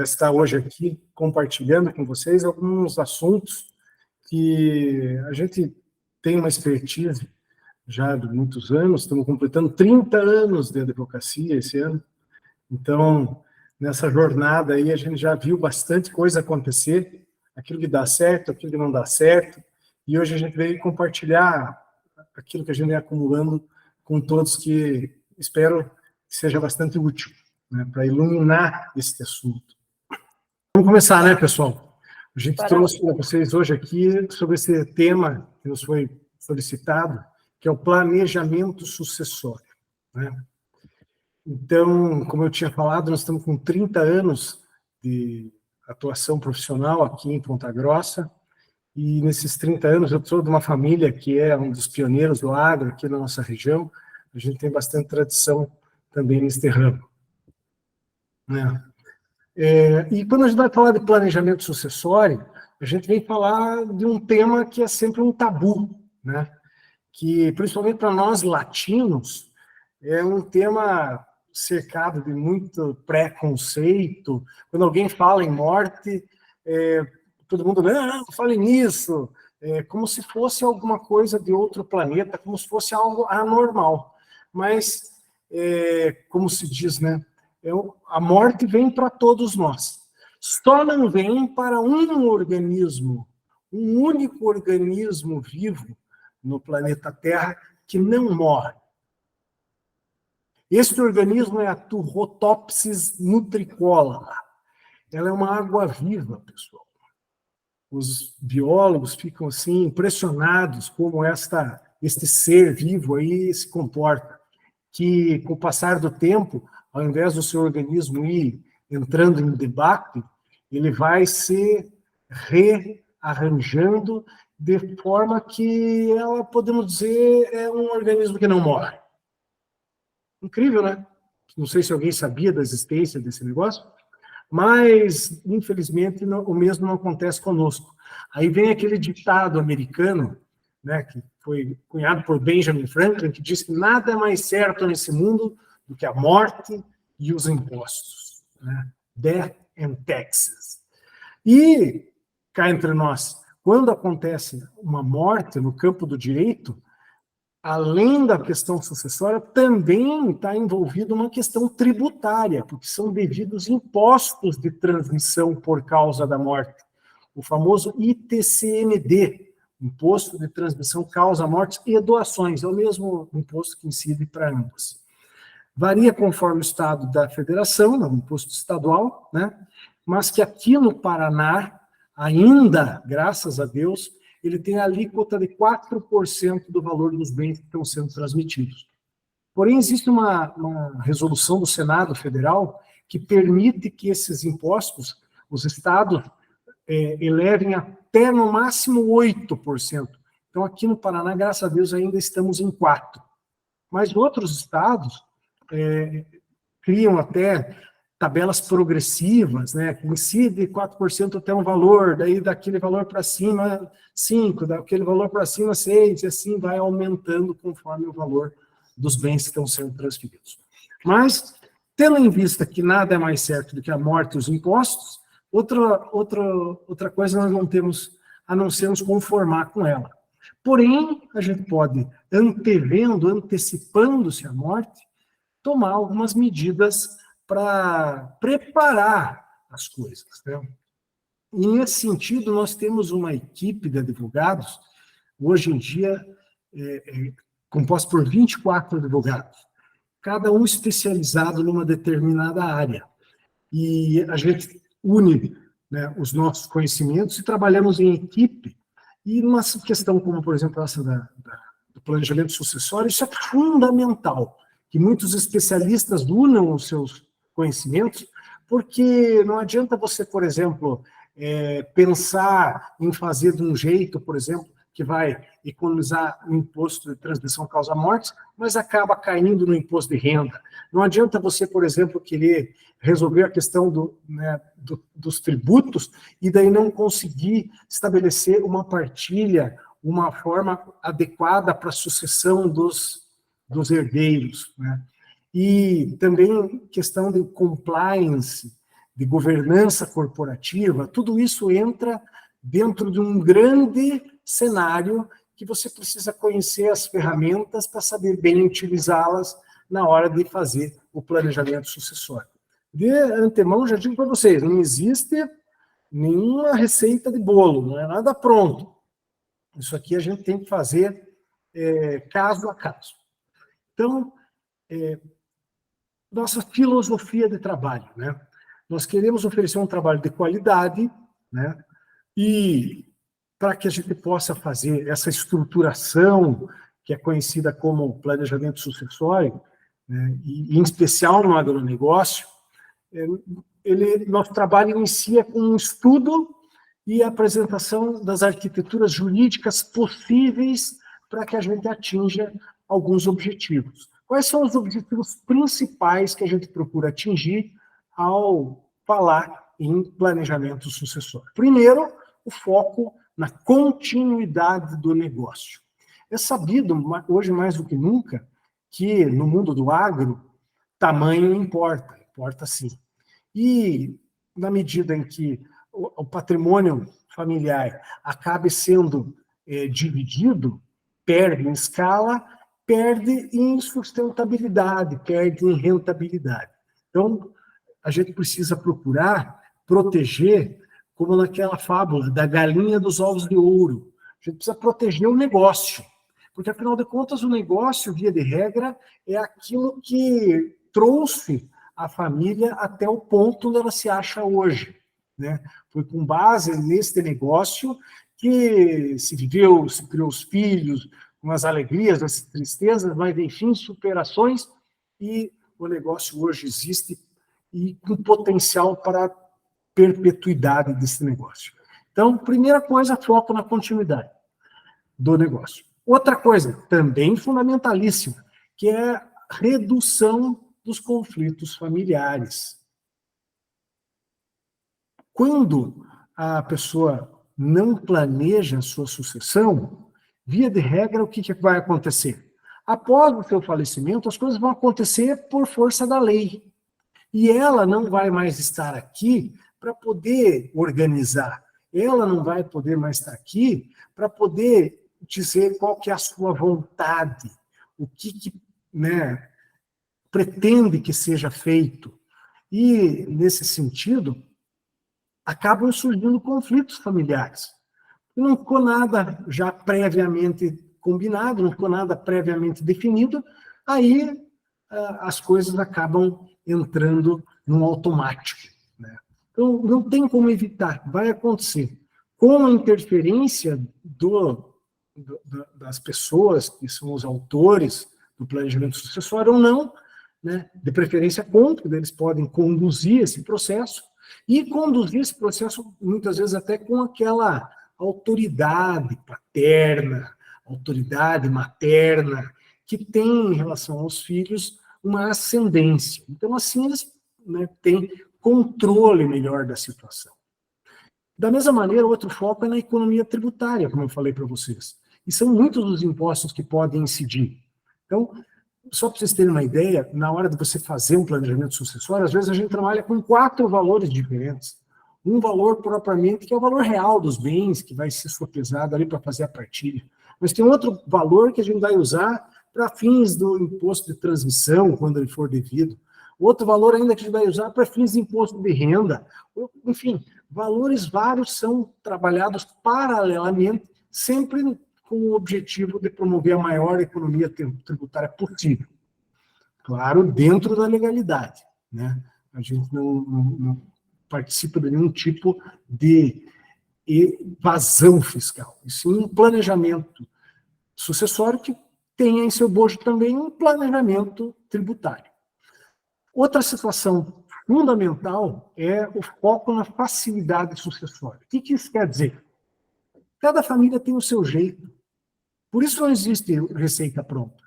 Estar hoje aqui compartilhando com vocês alguns assuntos que a gente tem uma expertise já de muitos anos, estamos completando 30 anos de advocacia esse ano, então nessa jornada aí a gente já viu bastante coisa acontecer, aquilo que dá certo, aquilo que não dá certo, e hoje a gente veio compartilhar aquilo que a gente vem acumulando com todos, que espero que seja bastante útil, né, para iluminar esse assunto. Vamos começar, né, pessoal? A gente trouxe para vocês hoje aqui sobre esse tema que nos foi solicitado, que é o planejamento sucessório, né? Então, como eu tinha falado, nós estamos com 30 anos de atuação profissional aqui em Ponta Grossa, e nesses 30 anos eu sou de uma família que é um dos pioneiros do agro aqui na nossa região. A gente tem bastante tradição também nesse ramo, né? E quando a gente vai falar de planejamento sucessório, a gente vem falar de um tema que é sempre um tabu, né? Que, principalmente para nós latinos, é um tema cercado de muito preconceito. Quando alguém fala em morte, todo mundo, não fale nisso, como se fosse alguma coisa de outro planeta, como se fosse algo anormal. Mas, como se diz, né? A morte vem para todos nós. Só não vem para um organismo, um único organismo vivo no planeta Terra que não morre. Este organismo é a Turritopsis nutricola. Ela é uma água-viva, pessoal. Os biólogos ficam assim impressionados como este ser vivo aí se comporta, que com o passar do tempo, ao invés do seu organismo ir entrando em debate, ele vai se rearranjando de forma que ela, podemos dizer, é um organismo que não morre. Incrível, né? Não sei se alguém sabia da existência desse negócio, mas, infelizmente, o mesmo não acontece conosco. Aí vem aquele ditado americano, né, que foi cunhado por Benjamin Franklin, que diz que nada é mais certo nesse mundo do que a morte e os impostos, né? Death and taxes. E, cá entre nós, quando acontece uma morte no campo do direito, além da questão sucessória, também está envolvida uma questão tributária, porque são devidos impostos de transmissão por causa da morte. O famoso ITCMD, Imposto de Transmissão Causa-Mortes e Doações, é o mesmo imposto que incide para ambos. Varia conforme o estado da federação, é um imposto estadual, né? Mas que aqui no Paraná, ainda, graças a Deus, ele tem a alíquota de 4% do valor dos bens que estão sendo transmitidos. Porém, existe uma resolução do Senado Federal que permite que esses impostos, os estados, elevem até, no máximo, 8%. Então, aqui no Paraná, graças a Deus, ainda estamos em 4%. Mas outros estados criam até tabelas progressivas, né, que incide 4% até um valor, daí daquele valor para cima, 5%, daquele valor para cima, 6%, e assim vai aumentando conforme o valor dos bens que estão sendo transferidos. Mas, tendo em vista que nada é mais certo do que a morte e os impostos, outra coisa nós não temos a não ser nos conformar com ela. Porém, a gente pode, antecipando-se a morte, tomar algumas medidas para preparar as coisas, né? E, nesse sentido, nós temos uma equipe de advogados, hoje em dia, composta por 24 advogados, cada um especializado numa determinada área. E a gente une, né, os nossos conhecimentos e trabalhamos em equipe. E numa questão como, por exemplo, essa do planejamento sucessório, isso é fundamental, que muitos especialistas unam os seus conhecimentos, porque não adianta você, por exemplo, pensar em fazer de um jeito, por exemplo, que vai economizar o imposto de transmissão causa-mortes, mas acaba caindo no imposto de renda. Não adianta você, por exemplo, querer resolver a questão dos tributos e daí não conseguir estabelecer uma partilha, uma forma adequada para a sucessão dos herdeiros, né? E também questão de compliance, de governança corporativa, tudo isso entra dentro de um grande cenário que você precisa conhecer as ferramentas para saber bem utilizá-las na hora de fazer o planejamento sucessório. De antemão, já digo para vocês, não existe nenhuma receita de bolo, não é nada pronto. Isso aqui a gente tem que fazer caso a caso. Então, nossa filosofia de trabalho, né? Nós queremos oferecer um trabalho de qualidade, né? E para que a gente possa fazer essa estruturação, que é conhecida como planejamento sucessório, né? E em especial no agronegócio, nosso trabalho inicia com um estudo e a apresentação das arquiteturas jurídicas possíveis para que a gente atinja alguns objetivos. Quais são os objetivos principais que a gente procura atingir ao falar em planejamento sucessório? Primeiro, o foco na continuidade do negócio. É sabido, hoje mais do que nunca, que no mundo do agro, tamanho importa sim. E na medida em que o patrimônio familiar acabe sendo dividido, perde em escala, perde em sustentabilidade, perde em rentabilidade. Então, a gente precisa procurar proteger, como naquela fábula da galinha dos ovos de ouro. A gente precisa proteger o negócio, porque, afinal de contas, o negócio, via de regra, é aquilo que trouxe a família até o ponto onde ela se acha hoje, né? Foi com base neste negócio que se viveu, se criou os filhos, com as alegrias, as tristezas, mas, enfim, superações, e o negócio hoje existe e com potencial para perpetuidade desse negócio. Então, primeira coisa, foco na continuidade do negócio. Outra coisa, também fundamentalíssima, que é a redução dos conflitos familiares. Quando a pessoa não planeja a sua sucessão, via de regra, o que vai acontecer? Após o seu falecimento, as coisas vão acontecer por força da lei. E ela não vai mais estar aqui para poder organizar. Ela não vai poder mais estar aqui para poder dizer qual que é a sua vontade, o que né, pretende que seja feito. E, nesse sentido, acabam surgindo conflitos familiares. Não ficou nada já previamente combinado, não ficou nada previamente definido, aí as coisas acabam entrando num automático, né? Então, não tem como evitar, vai acontecer. Com a interferência das pessoas que são os autores do planejamento sucessório ou não, né, de preferência contra, eles podem conduzir esse processo, e conduzir esse processo, muitas vezes, até com aquela autoridade paterna, autoridade materna, que tem, em relação aos filhos, uma ascendência. Então, assim, eles, né, têm controle melhor da situação. Da mesma maneira, outro foco é na economia tributária, como eu falei para vocês. E são muitos os impostos que podem incidir. Então, só para vocês terem uma ideia, na hora de você fazer um planejamento sucessório, às vezes a gente trabalha com 4 valores diferentes. Um valor propriamente, que é o valor real dos bens, que vai ser sopesado ali para fazer a partilha. Mas tem outro valor que a gente vai usar para fins do imposto de transmissão, quando ele for devido. Outro valor ainda que a gente vai usar para fins de imposto de renda. Enfim, valores vários são trabalhados paralelamente, sempre com o objetivo de promover a maior economia tributária possível. Claro, dentro da legalidade, né? A gente não participa de nenhum tipo de evasão fiscal. E sim um planejamento sucessório que tenha em seu bojo também um planejamento tributário. Outra situação fundamental é o foco na facilidade sucessória. O que isso quer dizer? Cada família tem o seu jeito. Por isso não existe receita pronta.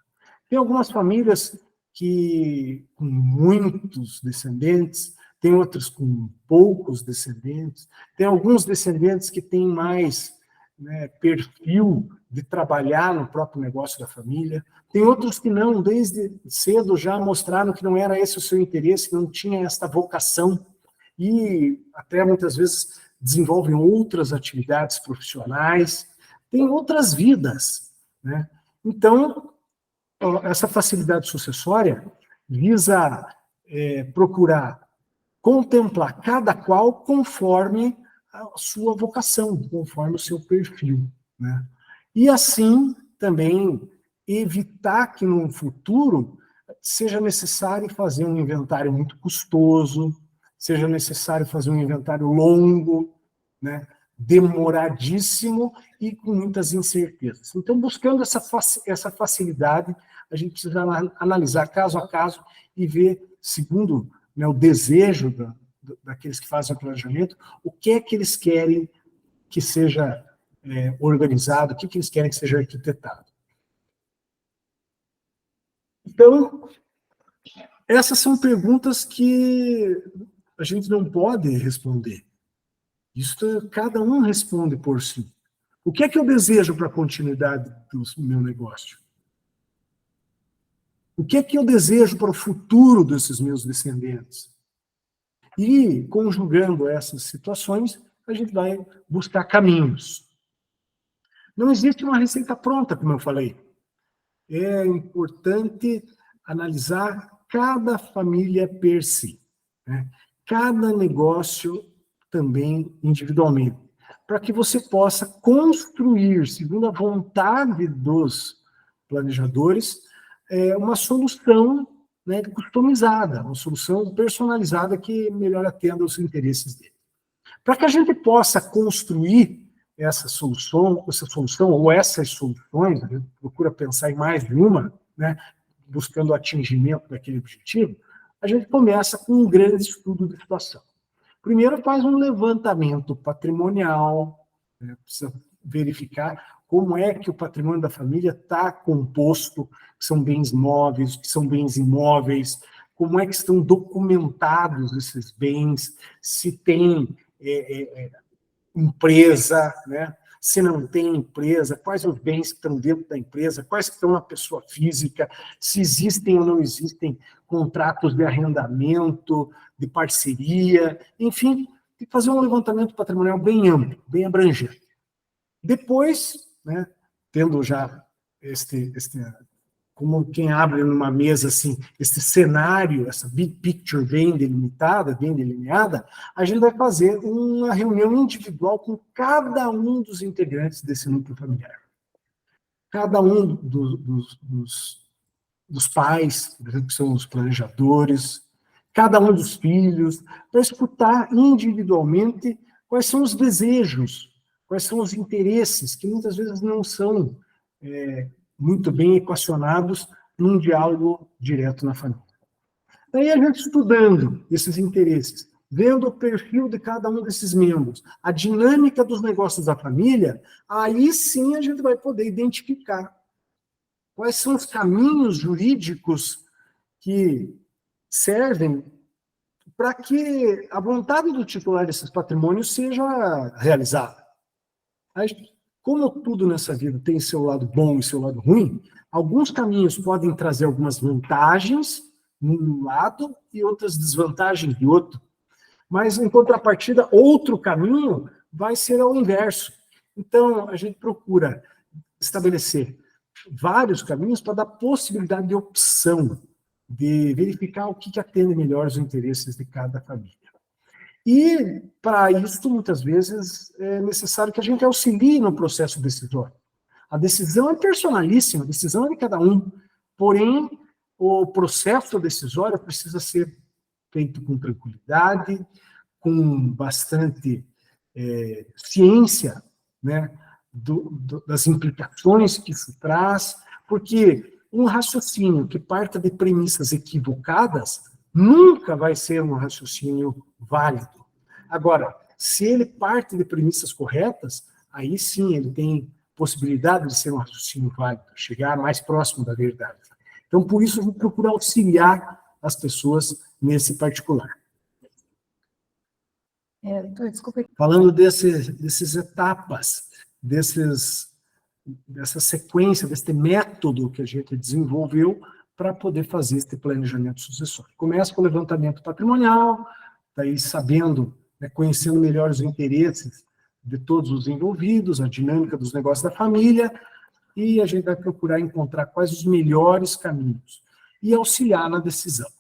Tem algumas famílias que com muitos descendentes, tem outras com poucos descendentes, tem alguns descendentes que têm mais, né, perfil de trabalhar no próprio negócio da família, tem outros que não, desde cedo já mostraram que não era esse o seu interesse, que não tinha esta vocação. e até muitas vezes desenvolvem outras atividades profissionais, têm outras vidas, né? Então, essa facilidade sucessória visa procurar contemplar cada qual conforme a sua vocação, conforme o seu perfil, né? E assim também evitar que no futuro seja necessário fazer um inventário muito custoso, seja necessário fazer um inventário longo, né? Demoradíssimo e com muitas incertezas. Então, buscando essa facilidade, a gente precisa analisar caso a caso e ver, segundo, né, o desejo daqueles que fazem o planejamento, o que é que eles querem que seja organizado, o que eles querem que seja arquitetado. Então, essas são perguntas que a gente não pode responder. Isso cada um responde por si. O que é que eu desejo para a continuidade do meu negócio? O que é que eu desejo para o futuro desses meus descendentes? E, conjugando essas situações, a gente vai buscar caminhos. Não existe uma receita pronta, como eu falei. É importante analisar cada família per si, né? Cada negócio também individualmente, para que você possa construir, segundo a vontade dos planejadores, uma solução, né, customizada, uma solução personalizada que melhor atenda aos interesses dele. Para que a gente possa construir essa solução ou essas soluções, a gente procura pensar em mais de uma, né, buscando o atingimento daquele objetivo, a gente começa com um grande estudo de situação. Primeiro faz um levantamento patrimonial, né, precisa verificar como é que o patrimônio da família está composto, que são bens móveis, que são bens imóveis, como é que estão documentados esses bens, se tem empresa, né? Se não tem empresa, quais os bens que estão dentro da empresa, quais que estão na pessoa física, se existem ou não existem contratos de arrendamento, de parceria, enfim, tem que fazer um levantamento patrimonial bem amplo, bem abrangente. Depois, né, tendo já como quem abre numa mesa assim, esse cenário, essa big picture bem delimitada, bem delineada, a gente vai fazer uma reunião individual com cada um dos integrantes desse núcleo familiar. Cada um dos pais, por exemplo, que são os planejadores, cada um dos filhos, para escutar individualmente quais são os desejos, quais são os interesses, que muitas vezes não são muito bem equacionados num diálogo direto na família. Daí a gente estudando esses interesses, vendo o perfil de cada um desses membros, a dinâmica dos negócios da família, aí sim a gente vai poder identificar quais são os caminhos jurídicos que servem para que a vontade do titular desses patrimônios seja realizada. Como tudo nessa vida tem seu lado bom e seu lado ruim, alguns caminhos podem trazer algumas vantagens num lado e outras desvantagens de outro. Mas, em contrapartida, outro caminho vai ser ao inverso. Então, a gente procura estabelecer vários caminhos para dar possibilidade de opção, de verificar o que atende melhor os interesses de cada família. E, para isso, muitas vezes, é necessário que a gente auxilie no processo decisório. A decisão é personalíssima, a decisão é de cada um, porém, o processo decisório precisa ser feito com tranquilidade, com bastante ciência, né, das implicações que isso traz, porque um raciocínio que parta de premissas equivocadas nunca vai ser um raciocínio válido. Agora, se ele parte de premissas corretas, aí sim ele tem possibilidade de ser um raciocínio válido, chegar mais próximo da verdade. Então, por isso, a gente procura auxiliar as pessoas nesse particular. Desculpa. Falando dessas etapas, dessa sequência, desse método que a gente desenvolveu para poder fazer esse planejamento sucessório. Começa com o levantamento patrimonial, daí sabendo, né, conhecendo melhor os interesses de todos os envolvidos, a dinâmica dos negócios da família, e a gente vai procurar encontrar quais os melhores caminhos e auxiliar na decisão.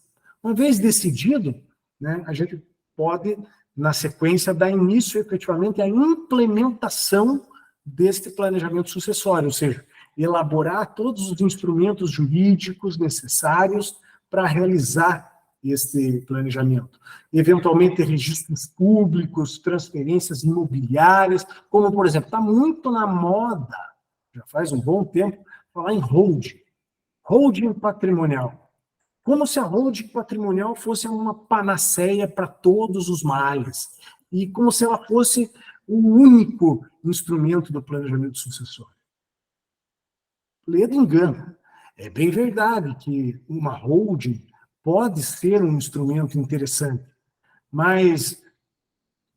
Uma vez decidido, né, a gente pode, na sequência, dar início efetivamente à implementação deste planejamento sucessório, ou seja, elaborar todos os instrumentos jurídicos necessários para realizar este planejamento. Eventualmente, registros públicos, transferências imobiliárias, como, por exemplo, está muito na moda, já faz um bom tempo, falar em holding patrimonial. Como se a holding patrimonial fosse uma panaceia para todos os males, e como se ela fosse o único instrumento do planejamento sucessório. Ledo engano. É bem verdade que uma holding pode ser um instrumento interessante, mas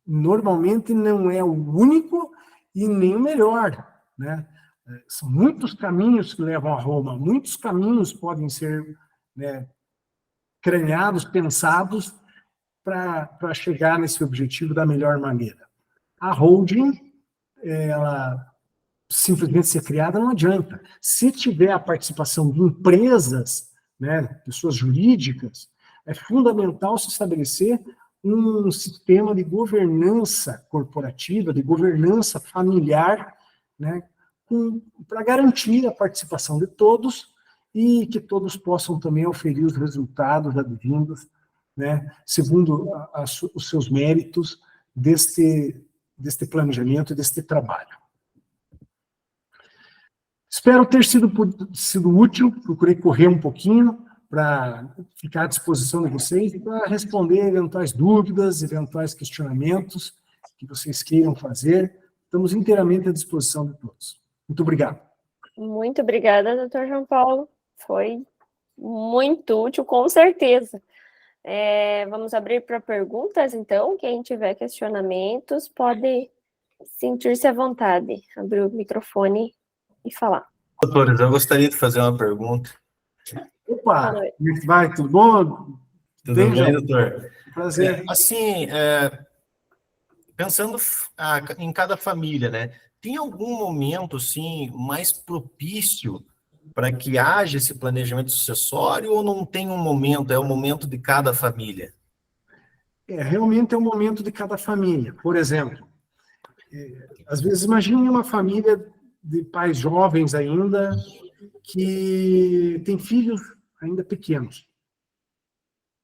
normalmente não é o único e nem o melhor, né? São muitos caminhos que levam a Roma, muitos caminhos podem ser, né, craneados, pensados para chegar nesse objetivo da melhor maneira. A holding, ela simplesmente ser criada não adianta. Se tiver a participação de empresas, né, pessoas jurídicas, é fundamental se estabelecer um sistema de governança corporativa, de governança familiar, né, para garantir a participação de todos e que todos possam também oferir os resultados advindos, né, segundo os seus méritos deste planejamento e deste trabalho. Espero ter sido útil, procurei correr um pouquinho para ficar à disposição de vocês e para responder eventuais dúvidas, eventuais questionamentos que vocês queiram fazer. Estamos inteiramente à disposição de todos. Muito obrigado. Muito obrigada, doutor João Paulo. Foi muito útil, com certeza. Vamos abrir para perguntas, então. Quem tiver questionamentos pode sentir-se à vontade, abrir o microfone e falar. Doutores, eu gostaria de fazer uma pergunta. Opa, como é que vai? Tudo bom? Tudo bem, doutor? Prazer. Pensando em cada família, né? Tem algum momento, assim, mais propício para que haja esse planejamento sucessório ou não tem um momento, é o momento de cada família? Realmente é o momento de cada família. Por exemplo, às vezes imagine uma família de pais jovens ainda, que tem filhos ainda pequenos.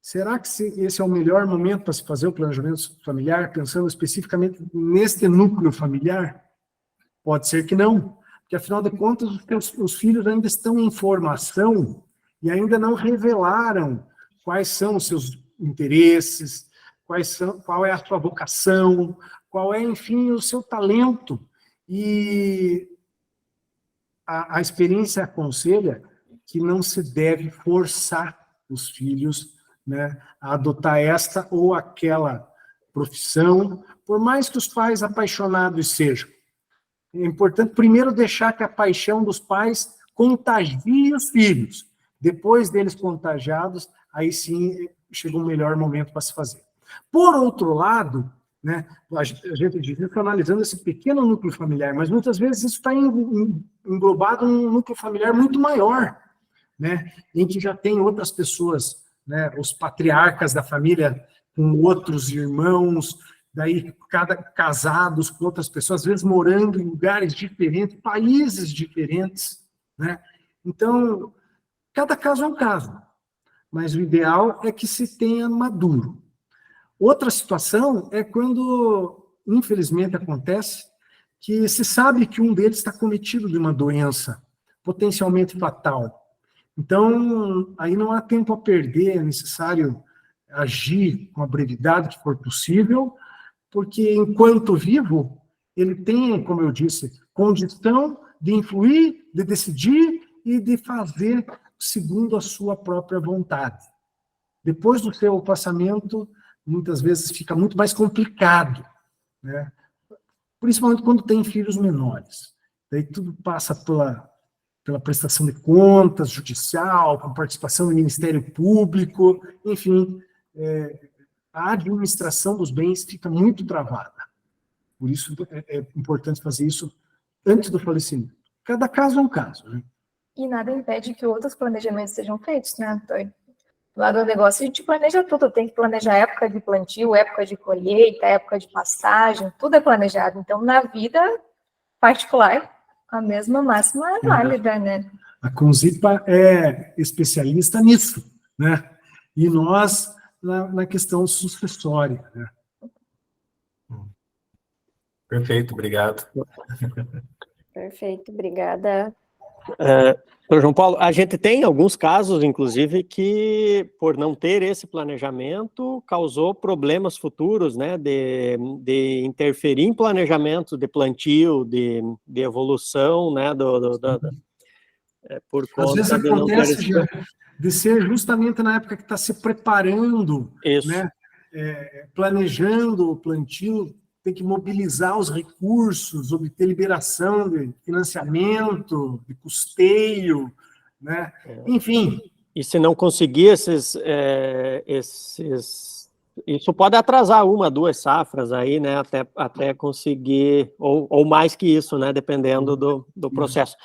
Será que esse é o melhor momento para se fazer o planejamento familiar, pensando especificamente neste núcleo familiar? Pode ser que não, porque afinal de contas os filhos ainda estão em formação e ainda não revelaram quais são os seus interesses, qual é a sua vocação, qual é, enfim, o seu talento. E a experiência aconselha que não se deve forçar os filhos, né, a adotar esta ou aquela profissão, por mais que os pais apaixonados sejam. É importante primeiro deixar que a paixão dos pais contagie os filhos. Depois deles contagiados, aí sim chega um melhor momento para se fazer. Por outro lado, né, a gente diz, está analisando esse pequeno núcleo familiar, mas muitas vezes isso está englobado num núcleo familiar muito maior, né, em que já tem outras pessoas, né, os patriarcas da família com outros irmãos, daí casados com outras pessoas, às vezes morando em lugares diferentes, países diferentes, né? Então, cada caso é um caso, mas o ideal é que se tenha maduro. Outra situação é quando, infelizmente, acontece que se sabe que um deles está cometido de uma doença potencialmente fatal. Então, aí não há tempo a perder, é necessário agir com a brevidade que for possível, porque enquanto vivo, ele tem, como eu disse, condição de influir, de decidir e de fazer segundo a sua própria vontade. Depois do seu passamento, muitas vezes fica muito mais complicado, né? Principalmente quando tem filhos menores. Daí tudo passa pela prestação de contas judicial, com participação do Ministério Público, enfim, a administração dos bens fica muito travada. Por isso é importante fazer isso antes do falecimento. Cada caso é um caso, né? E nada impede que outros planejamentos sejam feitos, né, Antônio? Lá do negócio a gente planeja tudo, tem que planejar época de plantio, época de colheita, época de pastagem, tudo é planejado. Então, na vida particular, a mesma máxima é válida, né? A Conzipa é especialista nisso, né? E nós na questão sucessória, né? Perfeito, obrigado. Perfeito, obrigada. Doutor João Paulo, a gente tem alguns casos, inclusive, que, por não ter esse planejamento, causou problemas futuros, né, de interferir em planejamento de plantio, de evolução, né, por Às vezes conta de não ter acontece de ser justamente na época que está se preparando, isso. né, planejando o plantio, tem que mobilizar os recursos, obter liberação de financiamento, de custeio, né? Enfim. E se não conseguir isso pode atrasar 1, 2 safras aí, né? Até conseguir, ou mais que isso, né? Dependendo do processo.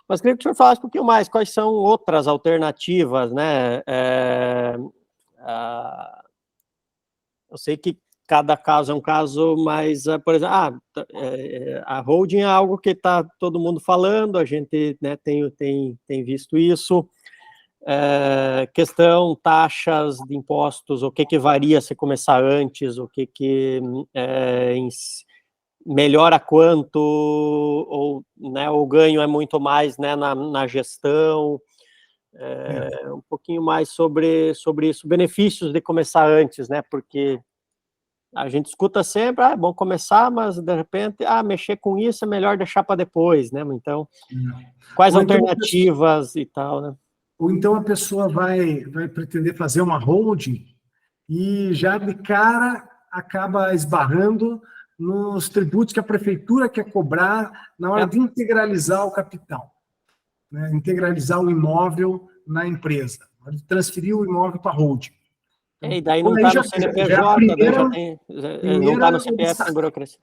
Mas queria que o senhor falasse um pouquinho mais, quais são outras alternativas, né? Eu sei que cada caso é um caso, mas, por exemplo, a holding é algo que está todo mundo falando, a gente, né, tem visto isso. Questão taxas de impostos, o que varia se começar antes, o que melhora quanto, ou, né, o ganho é muito mais, né, na gestão. Um pouquinho mais sobre isso, benefícios de começar antes, né, porque a gente escuta sempre, é bom começar, mas de repente, mexer com isso é melhor deixar para depois, né? Então, quais alternativas e tal, né? Ou então a pessoa vai pretender fazer uma holding e já de cara acaba esbarrando nos tributos que a prefeitura quer cobrar na hora de integralizar o capital, né? Integralizar o imóvel na empresa, na hora de transferir o imóvel para a holding. E daí não está no CNPJ, não está no CPF, sem burocracia.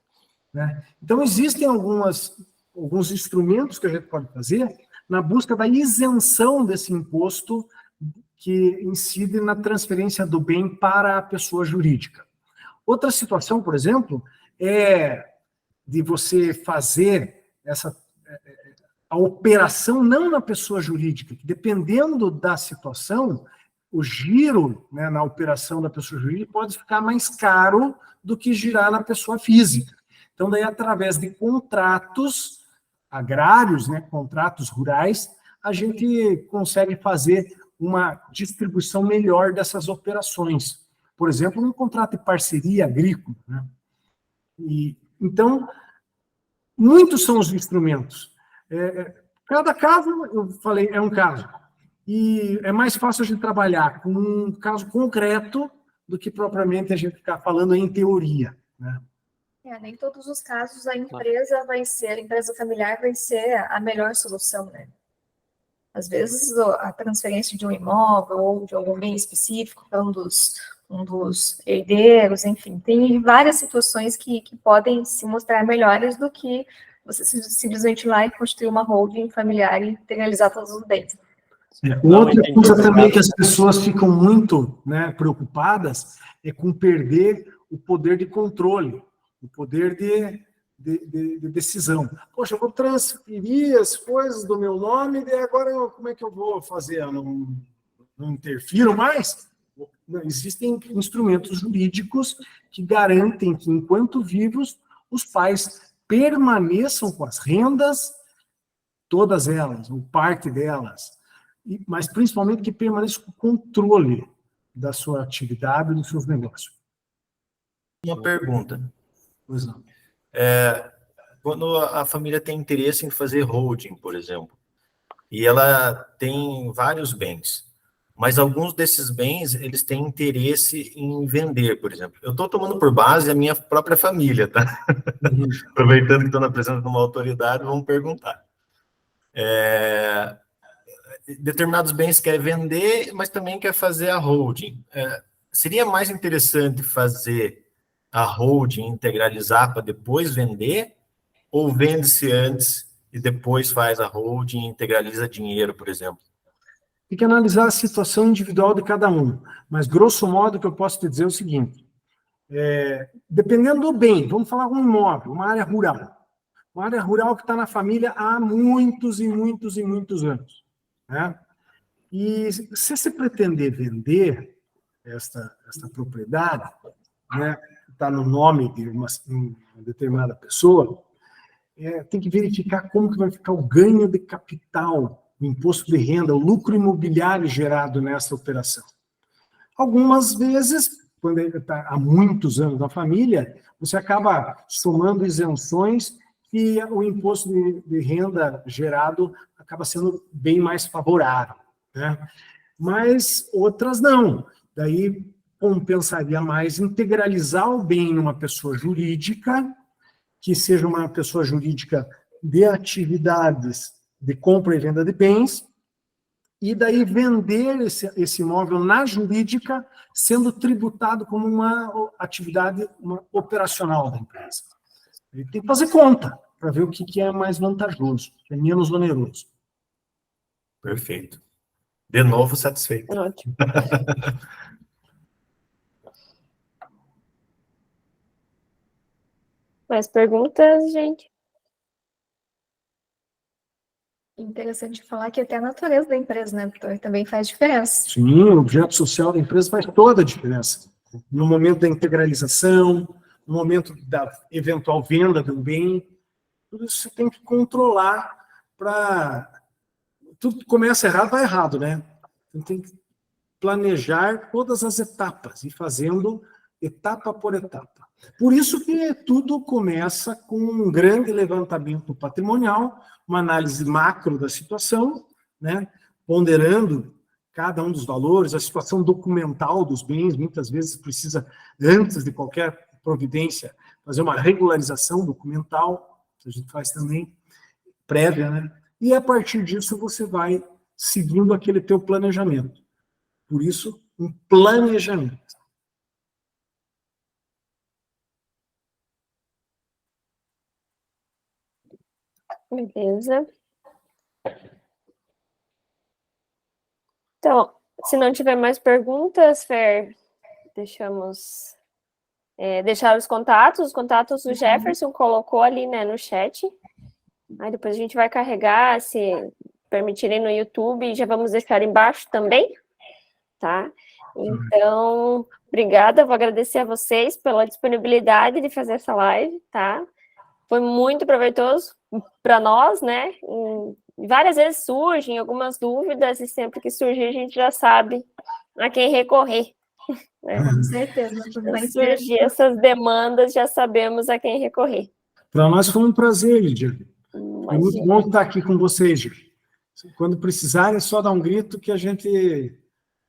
Né? Então, existem alguns instrumentos que a gente pode fazer na busca da isenção desse imposto que incide na transferência do bem para a pessoa jurídica. Outra situação, por exemplo, é de você fazer a operação não na pessoa jurídica, que dependendo da situação, o giro, né, na operação da pessoa jurídica pode ficar mais caro do que girar na pessoa física. Então, daí, através de contratos agrários, né, contratos rurais, a gente consegue fazer uma distribuição melhor dessas operações. Por exemplo, um contrato de parceria agrícola, né? Então, muitos são os instrumentos. Cada caso, eu falei, é um caso. E é mais fácil a gente trabalhar com um caso concreto do que propriamente a gente ficar falando em teoria, né? Nem todos os casos a empresa familiar vai ser a melhor solução, né? Às vezes a transferência de um imóvel ou de algum bem específico para um dos herdeiros, enfim, tem várias situações que podem se mostrar melhores do que você simplesmente ir lá e construir uma holding familiar e integralizar todos os bens. Outra coisa também que as pessoas ficam muito, né, preocupadas é com perder o poder de controle, o poder de decisão. Poxa, eu vou transferir as coisas do meu nome e agora como é que eu vou fazer? Eu não interfiro mais? Não, existem instrumentos jurídicos que garantem que, enquanto vivos, os pais permaneçam com as rendas, todas elas, ou parte delas, mas principalmente que permaneça com o controle da sua atividade e dos seus negócios. Uma pergunta. Pois não. Quando a família tem interesse em fazer holding, por exemplo, e ela tem vários bens, mas alguns desses bens, eles têm interesse em vender, por exemplo. Eu estou tomando por base a minha própria família, tá? Aproveitando que estou na presença de uma autoridade, vamos perguntar. Determinados bens quer vender, mas também quer fazer a holding. seria mais interessante fazer a holding, integralizar para depois vender, ou vende-se antes e depois faz a holding e integraliza dinheiro, por exemplo? Tem que analisar a situação individual de cada um. Mas, grosso modo, o que eu posso te dizer é o seguinte. Dependendo do bem, vamos falar um imóvel, uma área rural. Uma área rural que está na família há muitos e muitos e muitos anos. Né? E se você pretender vender esta propriedade, né, que está no nome de uma determinada pessoa, tem que verificar como que vai ficar o ganho de capital, o imposto de renda, o lucro imobiliário gerado nessa operação. Algumas vezes, quando ele está há muitos anos na família, você acaba somando isenções e o imposto de renda gerado acaba sendo bem mais favorável. Né? Mas outras não. Daí compensaria mais integralizar o bem numa pessoa jurídica, que seja uma pessoa jurídica de atividades de compra e venda de bens, e daí vender esse imóvel na jurídica, sendo tributado como uma atividade operacional da empresa. Ele tem que fazer conta para ver o que é mais vantajoso, que é menos oneroso. Perfeito. De novo, satisfeito. Ótimo. Mais perguntas, gente? Interessante falar que até a natureza da empresa, né, Vitor, também faz diferença. Sim, o objeto social da empresa faz toda a diferença. No momento da integralização, no momento da eventual venda do bem, tudo isso você tem que controlar para... Tudo que começa errado, vai errado, né? Então tem que planejar todas as etapas e fazendo etapa por etapa. Por isso que tudo começa com um grande levantamento patrimonial, uma análise macro da situação, né? Ponderando cada um dos valores, a situação documental dos bens, muitas vezes precisa, antes de qualquer providência, fazer uma regularização documental, que a gente faz também, prévia, né? E a partir disso você vai seguindo aquele teu planejamento. Por isso, um planejamento. Beleza. Então, se não tiver mais perguntas, Fer, deixamos... deixar os contatos do Jefferson colocou ali, né, no chat. Aí depois a gente vai carregar, se permitirem no YouTube, já vamos deixar embaixo também, tá? Então, obrigada, vou agradecer a vocês pela disponibilidade de fazer essa live, tá? Foi muito proveitoso para nós, né? Várias vezes surgem algumas dúvidas e sempre que surgir a gente já sabe a quem recorrer. Com certeza. Surgir essas demandas, já sabemos a quem recorrer. Para nós foi um prazer, Lídia. Foi muito bom estar aqui com vocês, Lídia. Quando precisarem, é só dar um grito que a gente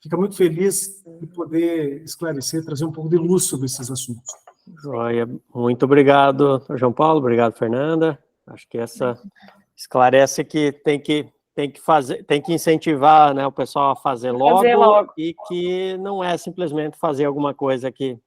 fica muito feliz de poder esclarecer, trazer um pouco de luz sobre esses assuntos. Joia. Muito obrigado, João Paulo. Obrigado, Fernanda. Acho que essa esclarece que tem que fazer, tem que incentivar, né, o pessoal a fazer logo, e que não é simplesmente fazer alguma coisa que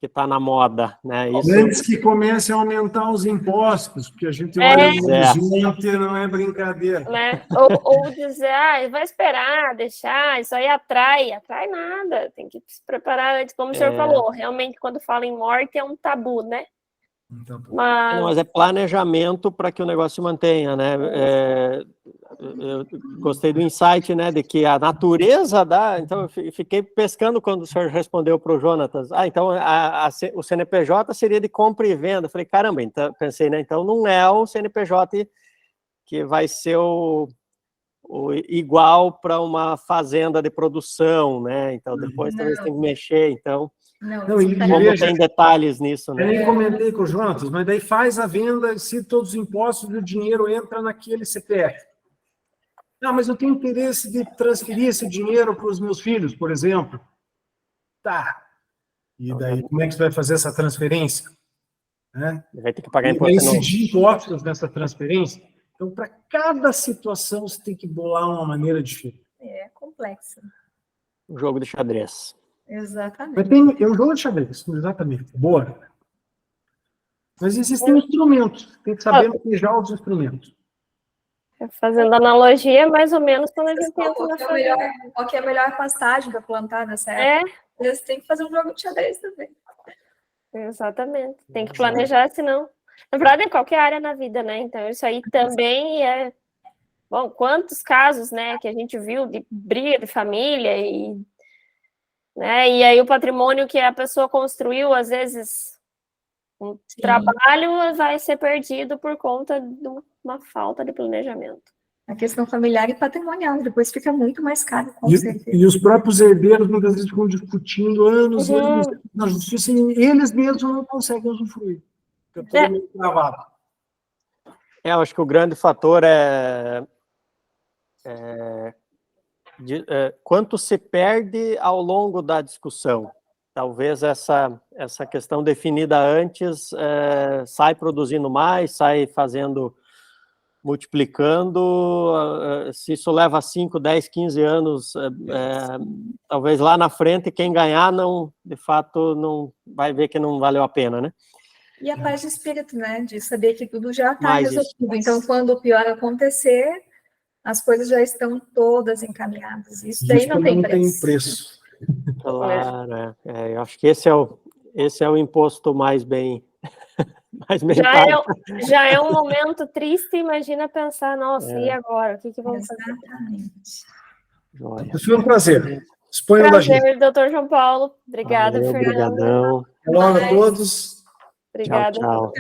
está na moda, né? Isso... Antes que comece a aumentar os impostos, porque a gente olha no horizonte, não é brincadeira. Né? Ou dizer, vai esperar, deixar, isso aí atrai nada, tem que se preparar antes, como o senhor falou, realmente quando fala em morte é um tabu, né? Mas é planejamento para que o negócio se mantenha, né? Eu gostei do insight, né, de que a natureza dá. Então, eu fiquei pescando quando o senhor respondeu para o Jonatas. Então o CNPJ seria de compra e venda. Falei, caramba, então, pensei, né? Então não é o CNPJ que vai ser o igual para uma fazenda de produção, né? Então depois talvez tem que mexer, então. Não, como tem detalhes nisso, né? Eu nem comentei com o Jonatas, mas daí faz a venda, se todos os impostos e o dinheiro entra naquele CPF. Não, mas eu tenho interesse de transferir esse dinheiro para os meus filhos, por exemplo. Tá. E daí, como é que você vai fazer essa transferência? Né? Vai ter que pagar imposto. imposto. Vai incidir impostos nessa transferência. Então, para cada situação, você tem que bolar uma maneira diferente. É complexo. Um jogo de xadrez. Exatamente. É um jogo de xadrez, exatamente. Boa. Mas existem instrumentos, tem que saber manejar os instrumentos. Fazendo analogia, mais ou menos, quando a gente entra Qual na que é a família. qual que é a melhor pastagem para plantar nessa época? Eles têm que fazer um jogo de xadrez também. Exatamente. Tem que planejar, senão... Na verdade, é qualquer área na vida, né? Então, isso aí também é... Bom, quantos casos, né, que a gente viu de briga de família né, e aí o patrimônio que a pessoa construiu, às vezes, um trabalho vai ser perdido por conta de uma falta de planejamento. A questão familiar e patrimonial, depois fica muito mais caro, com certeza. E os próprios herdeiros muitas vezes ficam discutindo anos e anos na justiça e eles mesmos não conseguem usufruir. Fica tudo meio travado. Eu acho que o grande fator quanto se perde ao longo da discussão. Talvez essa questão definida antes sai produzindo mais, sai multiplicando. Se isso leva 5, 10, 15 anos, talvez lá na frente quem ganhar de fato não vai ver que não valeu a pena, né? E a paz de espírito, né? De saber que tudo já está Mais resolvido. Então, quando o pior acontecer, as coisas já estão todas encaminhadas. Isso daí não tem preço. Claro, eu acho que esse é o imposto mais bem pago. Já é um momento triste, imagina pensar, nossa, e agora? O que vamos fazer? Foi um prazer. Exponham da gente. Prazer, doutor João Paulo. Obrigada, Fernanda. Obrigadão. Olá a todos. Obrigada. Tchau.